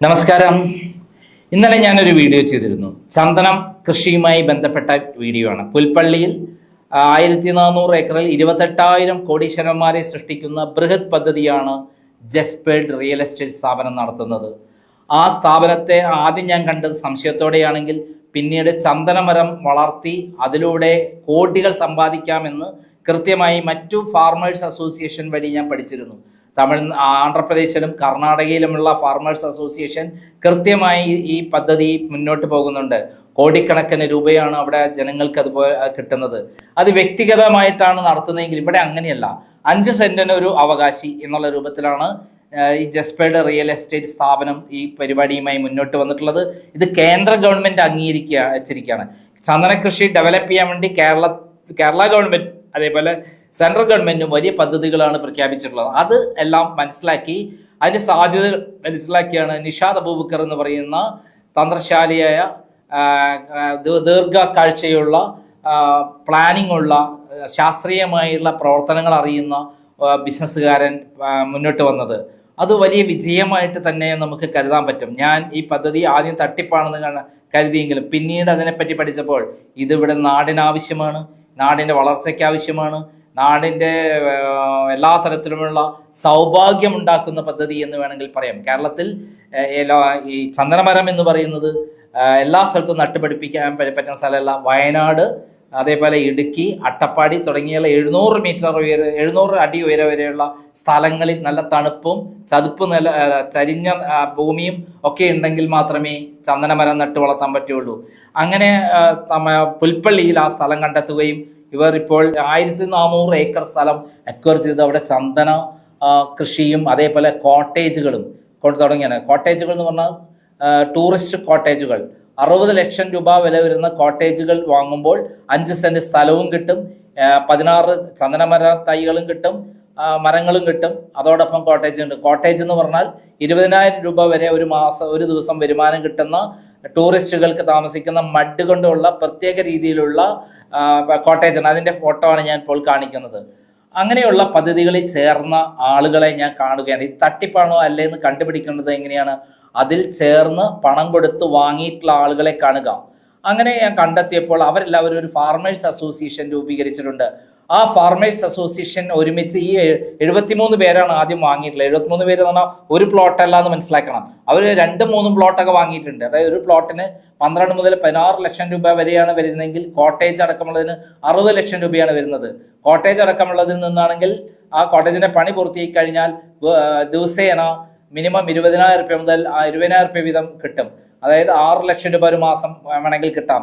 നമസ്കാരം. ഇന്നലെ ഞാനൊരു വീഡിയോ ചെയ്തിരുന്നു. ചന്ദനം കൃഷിയുമായി ബന്ധപ്പെട്ട വീഡിയോ ആണ്. പുൽപ്പള്ളിയിൽ 1400 ഏക്കറിൽ 28,000 കോടീശ്വരന്മാരെ സൃഷ്ടിക്കുന്ന ബൃഹത് പദ്ധതിയാണ് ജസ്പേർഡ് റിയൽ എസ്റ്റേറ്റ് സ്ഥാപനം നടത്തുന്നത്. ആ സ്ഥാപനത്തെ ആദ്യം ഞാൻ കണ്ടത് സംശയത്തോടെയാണെങ്കിൽ പിന്നീട് ചന്ദനമരം വളർത്തി അതിലൂടെ കോടികൾ സമ്പാദിക്കാമെന്ന് കൃത്യമായി മറ്റു ഫാർമേഴ്സ് അസോസിയേഷൻ വഴി ഞാൻ പഠിച്ചിരുന്നു. ആന്ധ്രാപ്രദേശിലും കർണാടകയിലുമുള്ള ഫാർമേഴ്സ് അസോസിയേഷൻ കൃത്യമായി ഈ പദ്ധതി മുന്നോട്ട് പോകുന്നുണ്ട്. കോടിക്കണക്കിന് രൂപയാണ് അവിടെ ജനങ്ങൾക്ക് അതുപോലെ കിട്ടുന്നത്. അത് വ്യക്തിഗതമായിട്ടാണ് നടത്തുന്നതെങ്കിൽ ഇവിടെ അങ്ങനെയല്ല. 5 സെന്റിന് ഒരു അവകാശി എന്നുള്ള രൂപത്തിലാണ് ഈ ജസ്പേർഡ് റിയൽ എസ്റ്റേറ്റ് സ്ഥാപനം ഈ പരിപാടിയുമായി മുന്നോട്ട് വന്നിട്ടുള്ളത്. ഇത് കേന്ദ്ര ഗവൺമെന്റ് അംഗീകരിച്ചിരിക്കുകയാണ്. ചന്ദന കൃഷി ഡെവലപ്പ് ചെയ്യാൻ വേണ്ടി കേരള ഗവൺമെന്റ് അതേപോലെ സെൻട്രൽ ഗവൺമെന്റും വലിയ പദ്ധതികളാണ് പ്രഖ്യാപിച്ചിട്ടുള്ളത്. അത് എല്ലാം മനസ്സിലാക്കി അതിന്റെ സാധ്യത മനസ്സിലാക്കിയാണ് നിഷാദ് അബൂബക്കർ എന്ന് പറയുന്ന തന്ത്രശാലിയായ ദീർഘകാഴ്ചയുള്ള പ്ലാനിംഗ് ഉള്ള ശാസ്ത്രീയമായുള്ള പ്രവർത്തനങ്ങൾ അറിയുന്ന ബിസിനസ്സുകാരൻ മുന്നോട്ട് വന്നത്. അത് വലിയ വിജയമായിട്ട് തന്നെ നമുക്ക് കരുതാൻ പറ്റും. ഞാൻ ഈ പദ്ധതി ആദ്യം തട്ടിപ്പാണെന്ന് കരുതിയെങ്കിലും പിന്നീട് അതിനെപ്പറ്റി പഠിച്ചപ്പോൾ ഇതിവിടെ നാടിനാവശ്യമാണ്, നാടിൻ്റെ വളർച്ചയ്ക്ക് ആവശ്യമാണ്, നാടിൻ്റെ എല്ലാ തരത്തിലുമുള്ള സൗഭാഗ്യം ഉണ്ടാക്കുന്ന പദ്ധതി എന്ന് വേണമെങ്കിൽ പറയാം. കേരളത്തിൽ ഈ ചന്ദനമരം എന്ന് പറയുന്നത് എല്ലാ സ്ഥലത്തും നട്ടുപിടിപ്പിക്കാൻ പറ്റുന്ന സ്ഥലമല്ല. വയനാട്, അതേപോലെ ഇടുക്കി, അട്ടപ്പാടി തുടങ്ങിയ 700 അടി ഉയരം വരെയുള്ള സ്ഥലങ്ങളിൽ നല്ല തണുപ്പും ചതുപ്പ് ചരിഞ്ഞ ഭൂമിയും ഒക്കെ ഉണ്ടെങ്കിൽ മാത്രമേ ചന്ദനമരം നട്ടു വളർത്താൻ പറ്റുള്ളൂ. അങ്ങനെ പുൽപ്പള്ളിയിൽ ആ സ്ഥലം കണ്ടെത്തുകയും ഇവർ ഇപ്പോൾ 1400 ഏക്കർ സ്ഥലം അക്വയർ ചെയ്ത് അവിടെ ചന്ദന കൃഷിയും അതേപോലെ കോട്ടേജുകളും തുടങ്ങിയാണ്. കോട്ടേജുകൾ എന്ന് പറഞ്ഞാൽ ടൂറിസ്റ്റ് കോട്ടേജുകൾ. 60 ലക്ഷം രൂപ വില വരുന്ന കോട്ടേജുകൾ വാങ്ങുമ്പോൾ 5 സെന്റ് സ്ഥലവും കിട്ടും, 16 ചന്ദനമര തൈകളും കിട്ടും, മരങ്ങളും കിട്ടും, അതോടൊപ്പം കോട്ടേജ് ഉണ്ട്. കോട്ടേജ് എന്ന് പറഞ്ഞാൽ 20,000 രൂപ വരെ ഒരു ദിവസം വരുമാനം കിട്ടുന്ന ടൂറിസ്റ്റുകൾക്ക് താമസിക്കുന്ന മഡ് കൊണ്ടുള്ള പ്രത്യേക രീതിയിലുള്ള കോട്ടേജാണ്. അതിന്റെ ഫോട്ടോ ആണ് ഞാൻ ഇപ്പോൾ കാണിക്കുന്നത്. അങ്ങനെയുള്ള പദ്ധതികളിൽ ചേർന്ന ആളുകളെ ഞാൻ കാണുകയാണ്. ഇത് തട്ടിപ്പാണോ അല്ലേ എന്ന് കണ്ടുപിടിക്കേണ്ടത് എങ്ങനെയാണ്? അതിൽ ചേർന്ന് പണം കൊടുത്ത് വാങ്ങിയിട്ടുള്ള ആളുകളെ കാണുക. അങ്ങനെ ഞാൻ കണ്ടെത്തിയപ്പോൾ അവരെല്ലാവരും ഒരു ഫാർമേഴ്സ് അസോസിയേഷൻ രൂപീകരിച്ചിട്ടുണ്ട്. ആ ഫാർമേഴ്സ് അസോസിയേഷൻ ഒരുമിച്ച് ഈ 73 പേരാണ് ആദ്യം വാങ്ങിയിട്ടുള്ളത്. 73 പേര് എന്ന് പറഞ്ഞാൽ ഒരു പ്ലോട്ടല്ല എന്ന് മനസ്സിലാക്കണം. അവർ 2-3 പ്ലോട്ടൊക്കെ വാങ്ങിയിട്ടുണ്ട്. അതായത് ഒരു പ്ലോട്ടിന് 12 മുതൽ 16 ലക്ഷം രൂപ വരെയാണ് വരുന്നതെങ്കിൽ കോട്ടേജ് അടക്കമുള്ളതിന് 60 ലക്ഷം രൂപയാണ് വരുന്നത്. കോട്ടേജ് അടക്കമുള്ളതിൽ നിന്നാണെങ്കിൽ ആ കോട്ടേജിന്റെ പണി പൂർത്തിയായി കഴിഞ്ഞാൽ ദിവസേന മിനിമം 20,000 രൂപ മുതൽ 20,000 രൂപ വീതം കിട്ടും. അതായത് 6 ലക്ഷം രൂപ ഒരു മാസം വേണമെങ്കിൽ കിട്ടാം.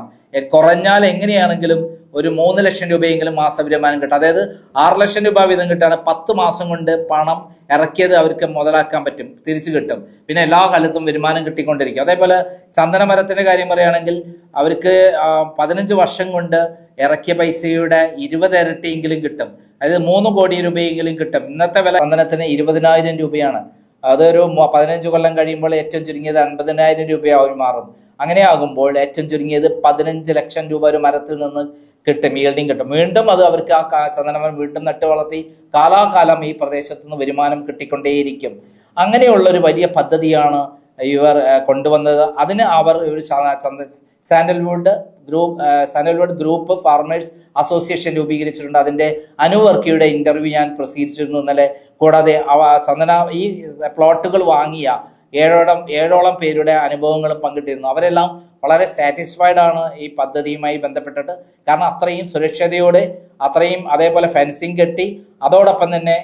കുറഞ്ഞാൽ എങ്ങനെയാണെങ്കിലും ഒരു 3 ലക്ഷം രൂപയെങ്കിലും മാസ വരുമാനം കിട്ടും. അതായത് 6 ലക്ഷം രൂപ വീതം കിട്ടുകയാണ്. 10 മാസം കൊണ്ട് പണം ഇറക്കിയത് അവർക്ക് മുതലാക്കാൻ പറ്റും, തിരിച്ചു കിട്ടും. പിന്നെ എല്ലാ കാലത്തും വരുമാനം കിട്ടിക്കൊണ്ടിരിക്കും. അതേപോലെ ചന്ദനമരത്തിന്റെ കാര്യം പറയുകയാണെങ്കിൽ അവർക്ക് 15 വർഷം കൊണ്ട് ഇറക്കിയ പൈസയുടെ 20 ഇരട്ടിയെങ്കിലും കിട്ടും. അതായത് 3 കോടി രൂപയെങ്കിലും കിട്ടും. ഇന്നത്തെ വില ചന്ദനത്തിന് 20,000 രൂപയാണ്. അതൊരു 15 കൊല്ലം കഴിയുമ്പോൾ ഏറ്റവും ചുരുങ്ങിയത് 50,000 രൂപയാവും മാറും. അങ്ങനെ ആകുമ്പോൾ ഏറ്റവും ചുരുങ്ങിയത് 15 ലക്ഷം രൂപ ഒരു മരത്തിൽ നിന്ന് കിട്ടും, ഈൽഡിങ് കിട്ടും. വീണ്ടും അത് അവർക്ക് ആ ചന്ദനമരം വീണ്ടും നട്ടു വളർത്തി കാലാകാലം ഈ പ്രദേശത്ത് നിന്ന് വരുമാനം കിട്ടിക്കൊണ്ടേയിരിക്കും. അങ്ങനെയുള്ള ഒരു വലിയ പദ്ധതിയാണ് ഇവർ കൊണ്ടുവന്നത്. അതിന് അവർ ഒരു സാൻഡൽവുഡ് ഗ്രൂപ്പ് ഫാർമേഴ്സ് അസോസിയേഷൻ രൂപീകരിച്ചിട്ടുണ്ട്. അതിന്റെ അനുവർക്കിയുടെ ഇന്റർവ്യൂ ഞാൻ പ്രസിദ്ധീകരിച്ചിരുന്നു ഇന്നലെ. കൂടാതെ ഈ പ്ലോട്ടുകൾ വാങ്ങിയ 7ഓളം പേരുടെ അനുഭവങ്ങളും പങ്കിട്ടിരുന്നു. അവരെല്ലാം വളരെ സാറ്റിസ്ഫൈഡ് ആണ് ഈ പദ്ധതിയുമായി ബന്ധപ്പെട്ടിട്ട്. കാരണം അത്രയും സുരക്ഷതയോടെ, അത്രയും അതേപോലെ ഫെൻസിങ് കെട്ടി അതോടൊപ്പം തന്നെ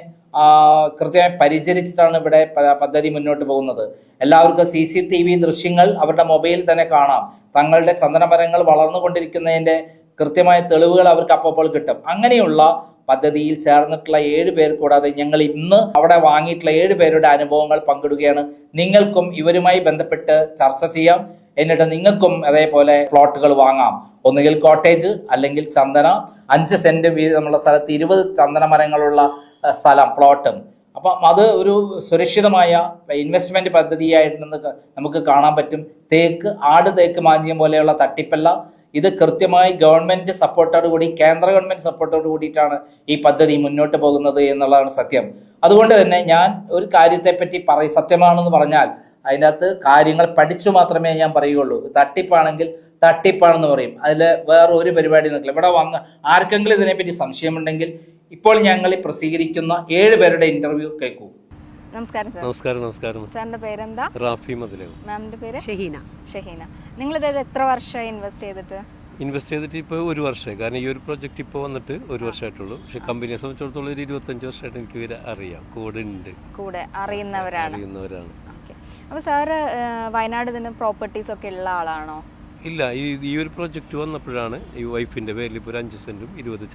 കൃത്യമായി പരിചരിച്ചിട്ടാണ് ഇവിടെ പദ്ധതി മുന്നോട്ട് പോകുന്നത്. എല്ലാവർക്കും CCTV ദൃശ്യങ്ങൾ അവരുടെ മൊബൈലിൽ തന്നെ കാണാം. തങ്ങളുടെ ചന്ദനമരങ്ങൾ വളർന്നുകൊണ്ടിരിക്കുന്നതിന്റെ കൃത്യമായ തെളിവുകൾ അവർക്ക് അപ്പോൾ കിട്ടും. അങ്ങനെയുള്ള പദ്ധതിയിൽ ചേർന്നിട്ടുള്ള 7 പേർ കൂടാതെ ഞങ്ങൾ ഇന്ന് അവിടെ വാങ്ങിയിട്ടുള്ള 7 പേരുടെ അനുഭവങ്ങൾ പങ്കിടുകയാണ്. നിങ്ങൾക്കും ഇവരുമായി ബന്ധപ്പെട്ട് ചർച്ച ചെയ്യാം. എന്നിട്ട് നിങ്ങൾക്കും അതേപോലെ പ്ലോട്ടുകൾ വാങ്ങാം. ഒന്നുകിൽ കോട്ടേജ് അല്ലെങ്കിൽ ചന്ദന 5 സെന്റ് വീതമുള്ള സ്ഥലത്ത് 20 ചന്ദന മരങ്ങളുള്ള സ്ഥലം പ്ലോട്ടും. അപ്പം അത് ഒരു സുരക്ഷിതമായ ഇൻവെസ്റ്റ്മെന്റ് പദ്ധതിയായിട്ട് നമുക്ക് കാണാൻ പറ്റും. തേക്ക്, ആട് തേക്ക് മാഞ്ചിയം പോലെയുള്ള തട്ടിപ്പല്ല. ഇത് കൃത്യമായി ഗവൺമെൻറ് സപ്പോർട്ടോട് കൂടി, കേന്ദ്ര ഗവൺമെൻറ് സപ്പോർട്ടോട് കൂടിയിട്ടാണ് ഈ പദ്ധതി മുന്നോട്ട് പോകുന്നത് എന്നുള്ളതാണ് സത്യം. അതുകൊണ്ട് തന്നെ ഞാൻ ഒരു കാര്യത്തെപ്പറ്റി സത്യമാണെന്ന് പറഞ്ഞാൽ അതിനകത്ത് കാര്യങ്ങൾ പഠിച്ചു മാത്രമേ ഞാൻ പറയുകയുള്ളൂ. തട്ടിപ്പാണെങ്കിൽ തട്ടിപ്പാണെന്ന് പറയും, അതിൽ വേറെ ഒരു പരിപാടി നിൽക്കില്ല. ഇവിടെ വന്ന് ആർക്കെങ്കിലും ഇതിനെപ്പറ്റി സംശയമുണ്ടെങ്കിൽ ഇപ്പോൾ ഞങ്ങൾ പ്രസിദ്ധീകരിക്കുന്ന 7 പേരുടെ ഇന്റർവ്യൂ കേൾക്കൂ. നമസ്കാരം സർ. നമസ്കാരം. സാറിന്റെ പേരെന്താ? റാഫി മതിലകം. മാമിന്റെ പേര്? ഷഹീന. നിങ്ങൾ ഇത് എത്ര വർഷമായി ഇൻവെസ്റ്റ് ചെയ്തിട്ട്? ഇപ്പോൾ 1 വർഷമായി. കാരണം ഈ ഒരു പ്രൊജക്ട് ഇപ്പോൾ വന്നിട്ട് 1 വർഷമായിട്ടുള്ളൂ. പക്ഷെ കമ്പനിയെ സംബന്ധിച്ചിടത്തോളം ഒരു 25 വർഷമായിട്ട് എനിക്ക് ഇവരെ അറിയാം. കൂടെ അറിയുന്നവരാണ്. അപ്പൊ സാറ് വയനാട് ഇതിന് പ്രോപ്പർട്ടീസ് ഒക്കെ ഉള്ള ആളാണോ? ഇല്ല, ഈ ഒരു പ്രൊജക്ട് വന്നപ്പോഴാണ് ഈ വൈഫിന്റെ പേരിൽ ഇപ്പോൾ 5 സെന്റും 20